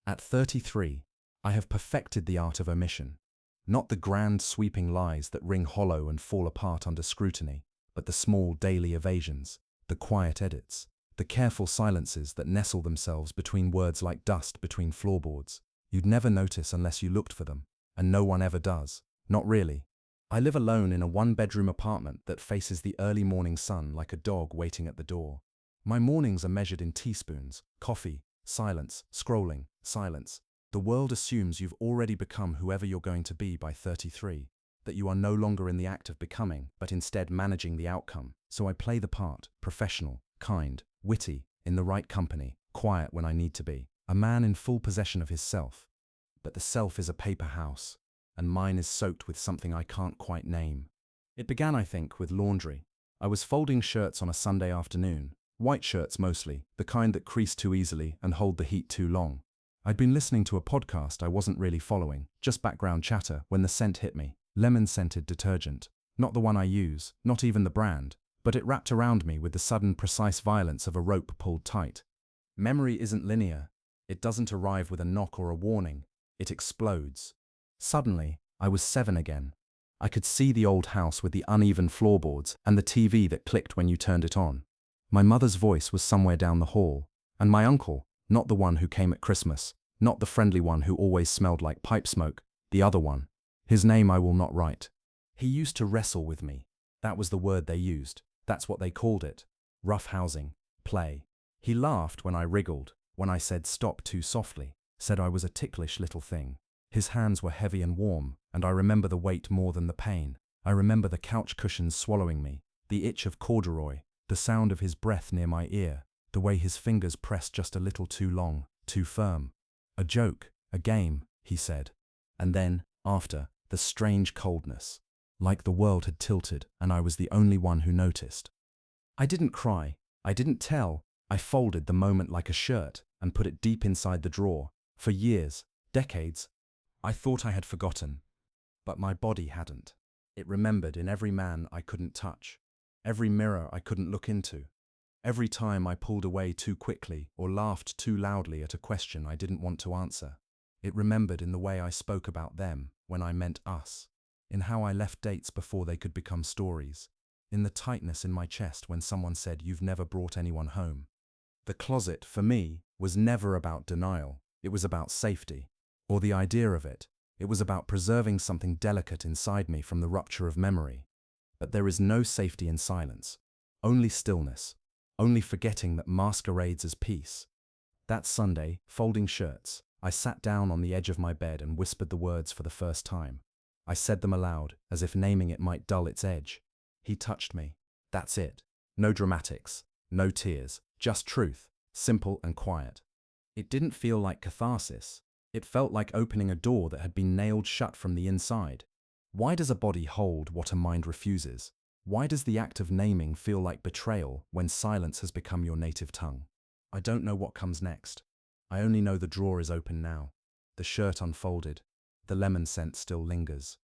At 33, I have perfected the art of omission. Not the grand sweeping lies that ring hollow and fall apart under scrutiny, but the small daily evasions, the quiet edits, the careful silences that nestle themselves between words like dust between floorboards. You'd never notice unless you looked for them, and no one ever does. Not really. I live alone in a one-bedroom apartment that faces the early morning sun like a dog waiting at the door. My mornings are measured in teaspoons, coffee, silence, scrolling, silence. The world assumes you've already become whoever you're going to be by 33, that you are no longer in the act of becoming, but instead managing the outcome. So I play the part, professional, kind, witty, in the right company, quiet when I need to be, a man in full possession of his self. But the self is a paper house, and mine is soaked with something I can't quite name. It began, I think, with laundry. I was folding shirts on a Sunday afternoon, white shirts mostly, the kind that crease too easily and hold the heat too long. I'd been listening to a podcast I wasn't really following, just background chatter, when the scent hit me. Lemon-scented detergent. Not the one I use, not even the brand, but it wrapped around me with the sudden, precise violence of a rope pulled tight. Memory isn't linear. It doesn't arrive with a knock or a warning. It explodes. Suddenly, I was 7 again. I could see the old house with the uneven floorboards and the TV that clicked when you turned it on. My mother's voice was somewhere down the hall, and my uncle, not the one who came at Christmas, not the friendly one who always smelled like pipe smoke, the other one. His name I will not write. He used to wrestle with me. That was the word they used. That's what they called it. Rough housing. Play. He laughed when I wriggled, when I said stop too softly, said I was a ticklish little thing. His hands were heavy and warm, and I remember the weight more than the pain. I remember the couch cushions swallowing me, the itch of corduroy, the sound of his breath near my ear, the way his fingers pressed just a little too long, too firm. A joke, a game, he said. And then, after, the strange coldness. Like the world had tilted and I was the only one who noticed. I didn't cry. I didn't tell. I folded the moment like a shirt and put it deep inside the drawer. For years, decades, I thought I had forgotten. But my body hadn't. It remembered in every man I couldn't touch, every mirror I couldn't look into, every time I pulled away too quickly or laughed too loudly at a question I didn't want to answer. It remembered in the way I spoke about them when I meant us, in how I left dates before they could become stories, in the tightness in my chest when someone said you've never brought anyone home. The closet, for me, was never about denial. It was about safety, or the idea of it. It was about preserving something delicate inside me from the rupture of memory. But there is no safety in silence, only stillness, only forgetting that masquerades as peace. That Sunday, folding shirts, I sat down on the edge of my bed and whispered the words for the first time. I said them aloud, as if naming it might dull its edge. He touched me. That's it. No dramatics, no tears, just truth, simple and quiet. It didn't feel like catharsis. It felt like opening a door that had been nailed shut from the inside. Why does a body hold what a mind refuses? Why does the act of naming feel like betrayal when silence has become your native tongue? I don't know what comes next. I only know the drawer is open now, the shirt unfolded, the lemon scent still lingers.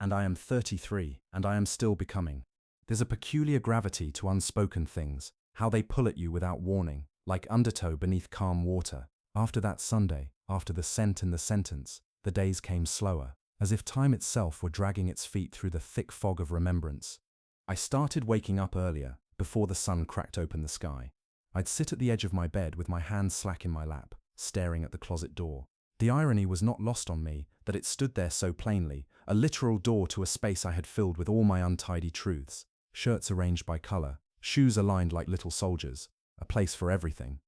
And I am 33, and I am still becoming. There's a peculiar gravity to unspoken things, how they pull at you without warning, like undertow beneath calm water. After that Sunday, after the scent and the sentence, the days came slower, as if time itself were dragging its feet through the thick fog of remembrance. I started waking up earlier, before the sun cracked open the sky. I'd sit at the edge of my bed with my hands slack in my lap, staring at the closet door. The irony was not lost on me that it stood there so plainly, a literal door to a space I had filled with all my untidy truths. Shirts arranged by color, shoes aligned like little soldiers, a place for everything.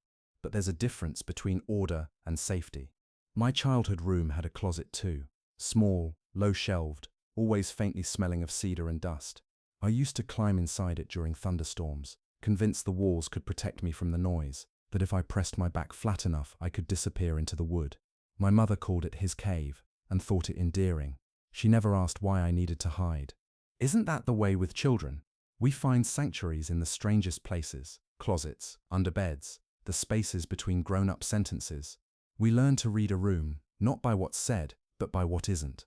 But there's a difference between order and safety. My childhood room had a closet too. Small, low-shelved, always faintly smelling of cedar and dust. I used to climb inside it during thunderstorms, convinced the walls could protect me from the noise, that if I pressed my back flat enough I could disappear into the wood. My mother called it his cave, and thought it endearing. She never asked why I needed to hide. Isn't that the way with children? We find sanctuaries in the strangest places, closets, under beds, the spaces between grown-up sentences. We learn to read a room, not by what's said, but by what isn't.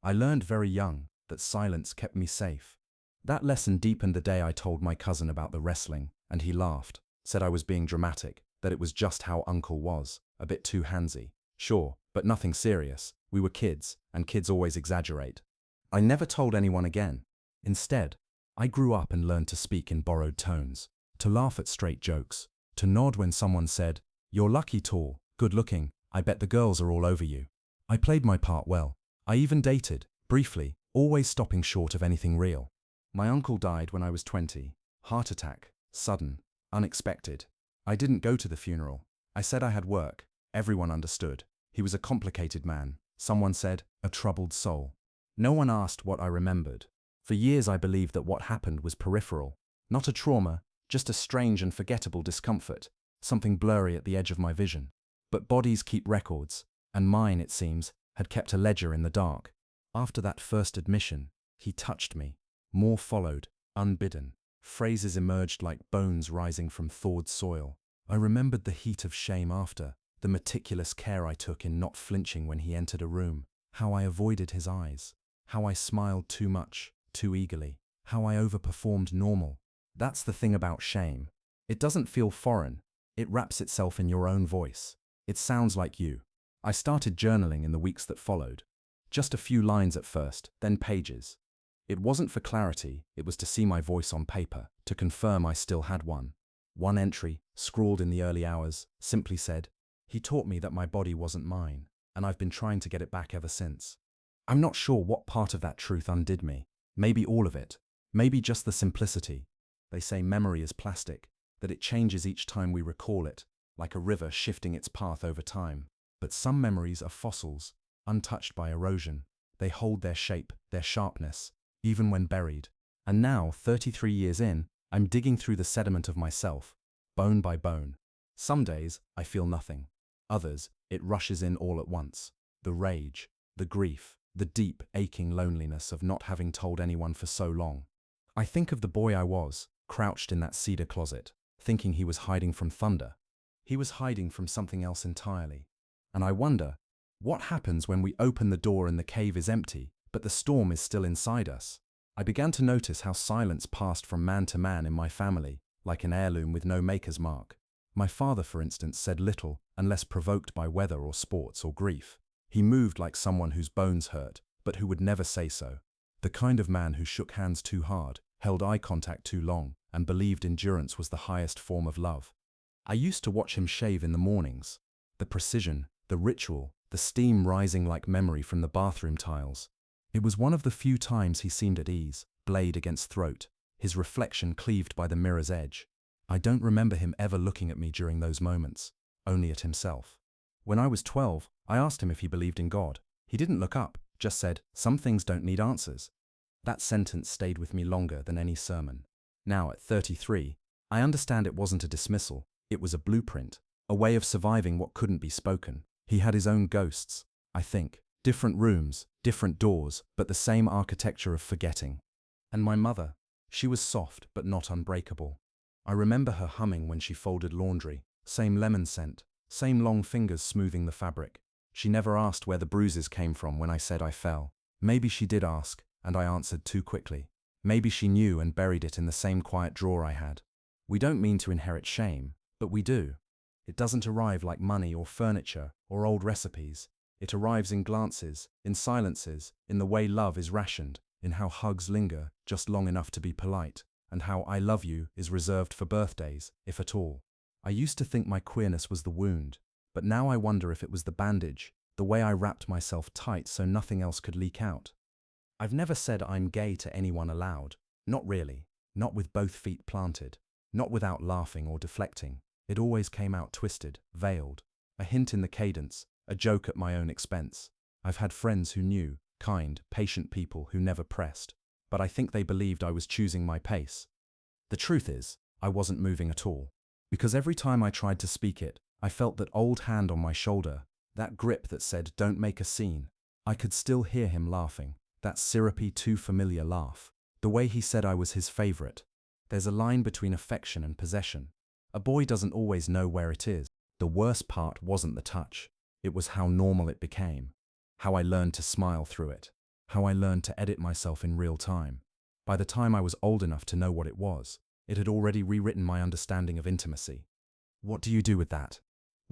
I learned very young that silence kept me safe. That lesson deepened the day I told my cousin about the wrestling, and he laughed, said I was being dramatic, that it was just how Uncle was, a bit too handsy. Sure, but nothing serious. We were kids, and kids always exaggerate. I never told anyone again. Instead, I grew up and learned to speak in borrowed tones, to laugh at straight jokes, to nod when someone said, "You're lucky, tall, good-looking, I bet the girls are all over you." I played my part well. I even dated, briefly, always stopping short of anything real. My uncle died when I was 20. Heart attack, sudden, unexpected. I didn't go to the funeral. I said I had work. Everyone understood. He was a complicated man. Someone said, a troubled soul. No one asked what I remembered. For years I believed that what happened was peripheral. Not a trauma, just a strange and forgettable discomfort, something blurry at the edge of my vision. But bodies keep records, and mine, it seems, had kept a ledger in the dark. After that first admission, he touched me. More followed, unbidden. Phrases emerged like bones rising from thawed soil. I remembered the heat of shame after, the meticulous care I took in not flinching when he entered a room, how I avoided his eyes, how I smiled too much, too eagerly, how I overperformed normal. That's the thing about shame. It doesn't feel foreign. It wraps itself in your own voice. It sounds like you. I started journaling in the weeks that followed. Just a few lines at first, then pages. It wasn't for clarity, it was to see my voice on paper, to confirm I still had one. One entry, scrawled in the early hours, simply said, "He taught me that my body wasn't mine, and I've been trying to get it back ever since." I'm not sure what part of that truth undid me. Maybe all of it. Maybe just the simplicity. They say memory is plastic, that it changes each time we recall it, like a river shifting its path over time. But some memories are fossils, untouched by erosion. They hold their shape, their sharpness, even when buried. And now, 33 years in, I'm digging through the sediment of myself, bone by bone. Some days, I feel nothing. Others, it rushes in all at once. The rage, the grief, the deep, aching loneliness of not having told anyone for so long. I think of the boy I was, crouched in that cedar closet, thinking he was hiding from thunder. He was hiding from something else entirely. And I wonder, what happens when we open the door and the cave is empty, but the storm is still inside us? I began to notice how silence passed from man to man in my family, like an heirloom with no maker's mark. My father, for instance, said little unless provoked by weather or sports or grief. He moved like someone whose bones hurt, but who would never say so. The kind of man who shook hands too hard, held eye contact too long, and believed endurance was the highest form of love. I used to watch him shave in the mornings. The precision, the ritual, the steam rising like memory from the bathroom tiles. It was one of the few times he seemed at ease, blade against throat, his reflection cleaved by the mirror's edge. I don't remember him ever looking at me during those moments, only at himself. When I was 12, I asked him if he believed in God. He didn't look up, just said, "Some things don't need answers." That sentence stayed with me longer than any sermon. Now, at 33, I understand it wasn't a dismissal, it was a blueprint, a way of surviving what couldn't be spoken. He had his own ghosts, I think. Different rooms, different doors, but the same architecture of forgetting. And my mother, she was soft but not unbreakable. I remember her humming when she folded laundry, same lemon scent, same long fingers smoothing the fabric. She never asked where the bruises came from when I said I fell. Maybe she did ask, and I answered too quickly. Maybe she knew and buried it in the same quiet drawer I had. We don't mean to inherit shame, but we do. It doesn't arrive like money or furniture or old recipes. It arrives in glances, in silences, in the way love is rationed, in how hugs linger just long enough to be polite, and how "I love you" is reserved for birthdays, if at all. I used to think my queerness was the wound, but now I wonder if it was the bandage, the way I wrapped myself tight so nothing else could leak out. I've never said I'm gay to anyone aloud. Not really. Not with both feet planted. Not without laughing or deflecting. It always came out twisted, veiled. A hint in the cadence, a joke at my own expense. I've had friends who knew, kind, patient people who never pressed. But I think they believed I was choosing my pace. The truth is, I wasn't moving at all. Because every time I tried to speak it, I felt that old hand on my shoulder, that grip that said, "Don't make a scene." I could still hear him laughing, that syrupy, too familiar laugh. The way he said I was his favorite. There's a line between affection and possession. A boy doesn't always know where it is. The worst part wasn't the touch. It was how normal it became. How I learned to smile through it. How I learned to edit myself in real time. By the time I was old enough to know what it was, it had already rewritten my understanding of intimacy. What do you do with that?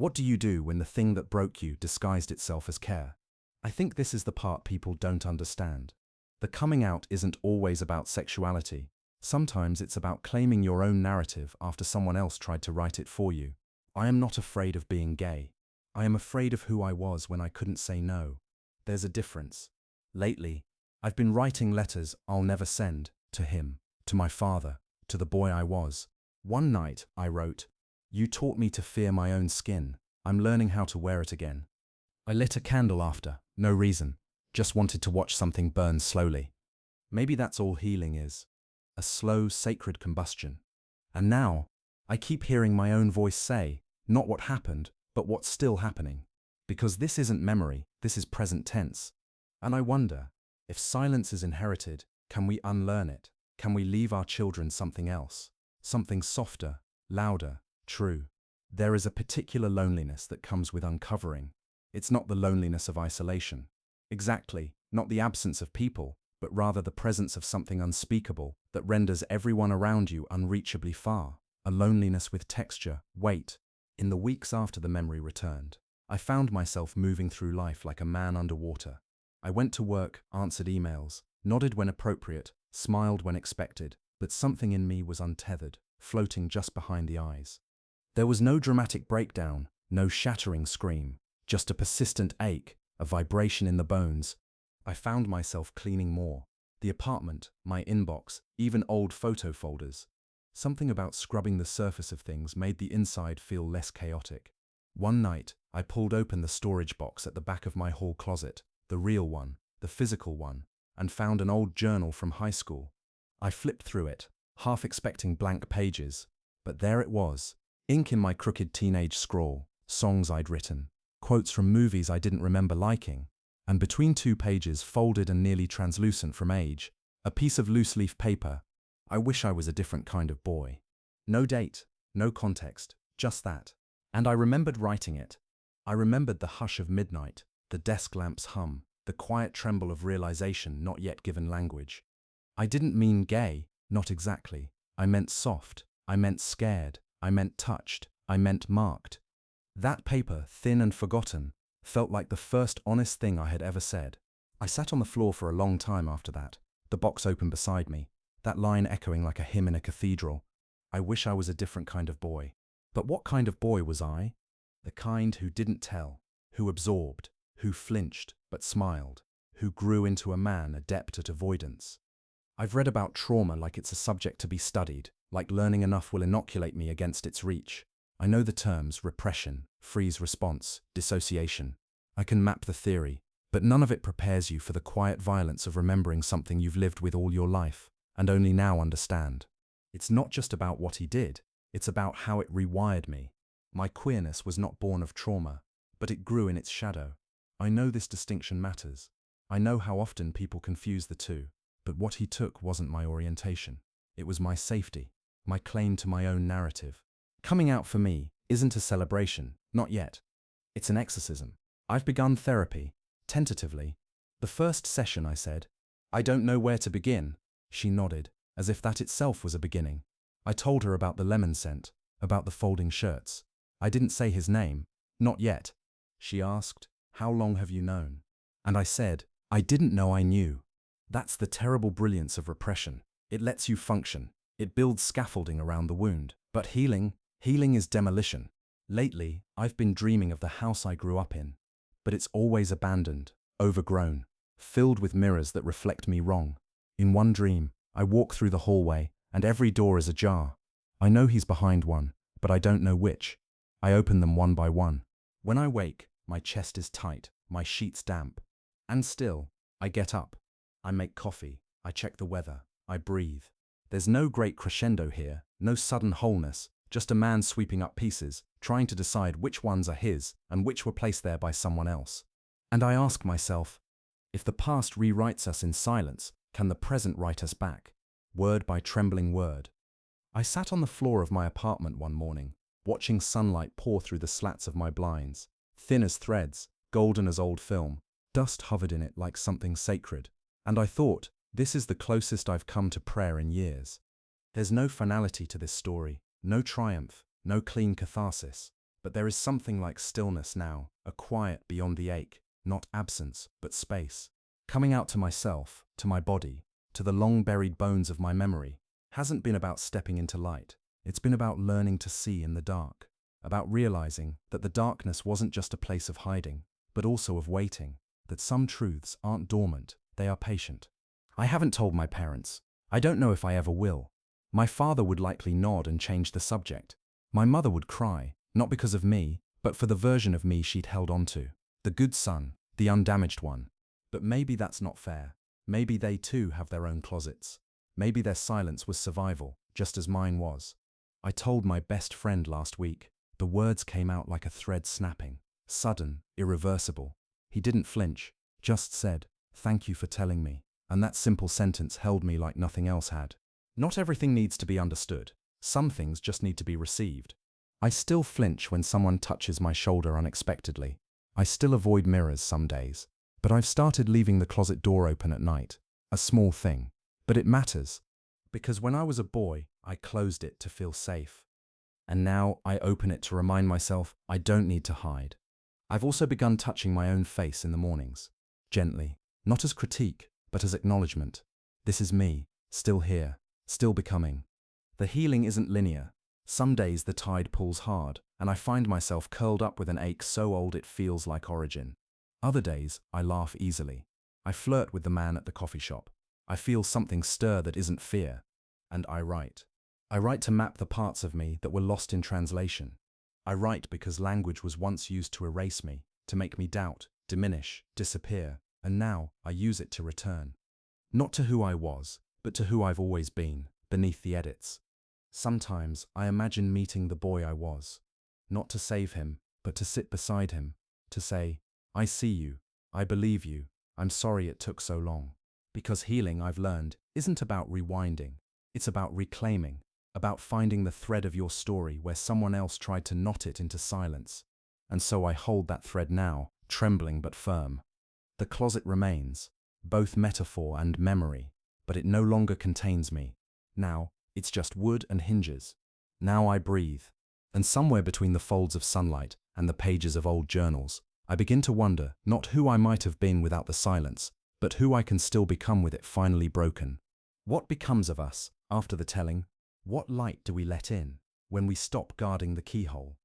What do you do when the thing that broke you disguised itself as care? I think this is the part people don't understand. The coming out isn't always about sexuality. Sometimes it's about claiming your own narrative after someone else tried to write it for you. I am not afraid of being gay. I am afraid of who I was when I couldn't say no. There's a difference. Lately, I've been writing letters I'll never send to him, to my father, to the boy I was. One night, I wrote, "You taught me to fear my own skin. I'm learning how to wear it again." I lit a candle after, no reason, just wanted to watch something burn slowly. Maybe that's all healing is. A slow, sacred combustion. And now, I keep hearing my own voice say, not what happened, but what's still happening. Because this isn't memory, this is present tense. And I wonder, if silence is inherited, can we unlearn it? Can we leave our children something else? Something softer, louder, true. There is a particular loneliness that comes with uncovering. It's not the loneliness of isolation. Exactly, not the absence of people, but rather the presence of something unspeakable that renders everyone around you unreachably far. A loneliness with texture, weight. In the weeks after the memory returned, I found myself moving through life like a man underwater. I went to work, answered emails, nodded when appropriate, smiled when expected, but something in me was untethered, floating just behind the eyes. There was no dramatic breakdown, no shattering scream, just a persistent ache, a vibration in the bones. I found myself cleaning more. The apartment, my inbox, even old photo folders. Something about scrubbing the surface of things made the inside feel less chaotic. One night, I pulled open the storage box at the back of my hall closet, the real one, the physical one, and found an old journal from high school. I flipped through it, half expecting blank pages, but there it was, ink in my crooked teenage scrawl, songs I'd written, quotes from movies I didn't remember liking, and between two pages, folded and nearly translucent from age, a piece of loose-leaf paper. I wish I was a different kind of boy. No date, no context, just that. And I remembered writing it. I remembered the hush of midnight, the desk lamp's hum, the quiet tremble of realization not yet given language. I didn't mean gay, not exactly. I meant soft, I meant scared, I meant touched, I meant marked. That paper, thin and forgotten, felt like the first honest thing I had ever said. I sat on the floor for a long time after that, the box open beside me, that line echoing like a hymn in a cathedral. I wish I was a different kind of boy. But what kind of boy was I? The kind who didn't tell, who absorbed, who flinched but smiled, who grew into a man adept at avoidance. I've read about trauma like it's a subject to be studied, like learning enough will inoculate me against its reach. I know the terms repression, freeze response, dissociation. I can map the theory, but none of it prepares you for the quiet violence of remembering something you've lived with all your life and only now understand. It's not just about what he did, it's about how it rewired me. My queerness was not born of trauma, but it grew in its shadow. I know this distinction matters. I know how often people confuse the two, but what he took wasn't my orientation. It was my safety, my claim to my own narrative. Coming out for me isn't a celebration, not yet. It's an exorcism. I've begun therapy, tentatively. The first session, I said, "I don't know where to begin." She nodded, as if that itself was a beginning. I told her about the lemon scent, about the folding shirts. I didn't say his name, not yet. She asked, "How long have you known?" And I said, "I didn't know I knew." That's the terrible brilliance of repression. It lets you function. It builds scaffolding around the wound. But healing is demolition. Lately, I've been dreaming of the house I grew up in. But it's always abandoned, overgrown, filled with mirrors that reflect me wrong. In one dream, I walk through the hallway, and every door is ajar. I know he's behind one, but I don't know which. I open them one by one. When I wake, my chest is tight, my sheets damp. And still, I get up. I make coffee, I check the weather, I breathe. There's no great crescendo here, no sudden wholeness, just a man sweeping up pieces, trying to decide which ones are his and which were placed there by someone else. And I ask myself, if the past rewrites us in silence, can the present write us back, word by trembling word? I sat on the floor of my apartment one morning, watching sunlight pour through the slats of my blinds, thin as threads, golden as old film. Dust hovered in it like something sacred. And I thought, this is the closest I've come to prayer in years. There's no finality to this story, no triumph, no clean catharsis. But there is something like stillness now, a quiet beyond the ache, not absence, but space. Coming out to myself, to my body, to the long-buried bones of my memory, hasn't been about stepping into light. It's been about learning to see in the dark, about realizing that the darkness wasn't just a place of hiding, but also of waiting, that some truths aren't dormant, they are patient. I haven't told my parents. I don't know if I ever will. My father would likely nod and change the subject. My mother would cry, not because of me, but for the version of me she'd held on to. The good son, the undamaged one. But maybe that's not fair. Maybe they too have their own closets. Maybe their silence was survival, just as mine was. I told my best friend last week. The words came out like a thread snapping, sudden, irreversible. He didn't flinch, just said, "Thank you for telling me." And that simple sentence held me like nothing else had. Not everything needs to be understood. Some things just need to be received. I still flinch when someone touches my shoulder unexpectedly. I still avoid mirrors some days. But I've started leaving the closet door open at night. A small thing. But it matters. Because when I was a boy, I closed it to feel safe. And now I open it to remind myself I don't need to hide. I've also begun touching my own face in the mornings. Gently. Not as critique, but as acknowledgement. This is me, still here, still becoming. The healing isn't linear. Some days the tide pulls hard, and I find myself curled up with an ache so old it feels like origin. Other days, I laugh easily. I flirt with the man at the coffee shop. I feel something stir that isn't fear. And I write. I write to map the parts of me that were lost in translation. I write because language was once used to erase me, to make me doubt, diminish, disappear, and now I use it to return. Not to who I was, but to who I've always been, beneath the edits. Sometimes I imagine meeting the boy I was. Not to save him, but to sit beside him, to say, "I see you, I believe you, I'm sorry it took so long." Because healing, I've learned, isn't about rewinding. It's about reclaiming, about finding the thread of your story where someone else tried to knot it into silence. And so I hold that thread now, trembling but firm. The closet remains, both metaphor and memory, but it no longer contains me. Now, it's just wood and hinges. Now I breathe. And somewhere between the folds of sunlight and the pages of old journals, I begin to wonder not who I might have been without the silence, but who I can still become with it finally broken. What becomes of us after the telling? What light do we let in when we stop guarding the keyhole?